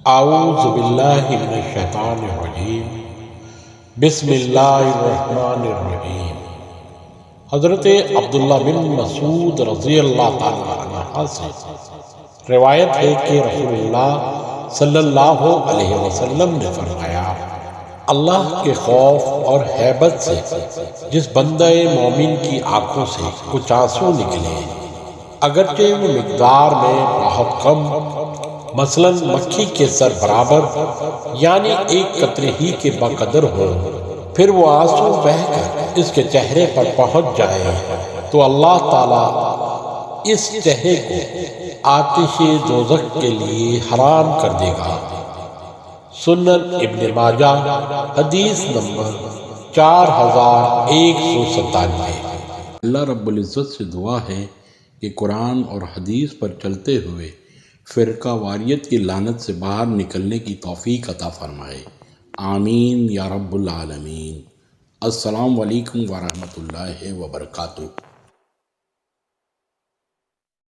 اعوذ باللہ من الشیطان الرجیم بسم اللہ الرحمن الرحیم۔ حضرت عبداللہ بن مسعود رضی اللہ تعالیٰ عنہ سے روایت ہے کہ رسول اللہ صلی اللہ علیہ وسلم نے فرمایا، اللہ کے خوف اور ہیبت سے جس بندہ مومن کی آنکھوں سے کچھ آنسو نکلے، اگرچہ وہ مقدار میں بہت کم، مثلا مکھی کے سر برابر یعنی ایک قطرے ہی کے بقدر ہو، پھر وہ آنسو بہہ کر اس کے چہرے پر پہنچ جائے تو اللہ تعالیٰ اس چہرے کو آتش دوزخ کے لیے حرام کر دے گا۔ سنن ابن ماجہ حدیث نمبر 4197۔ اللہ رب العزت سے دعا ہے کہ قرآن اور حدیث پر چلتے ہوئے فرقہ واریت کی لعنت سے باہر نکلنے کی توفیق عطا فرمائے، آمین یا رب العالمین۔ السلام علیکم ورحمۃ اللہ وبرکاتہ۔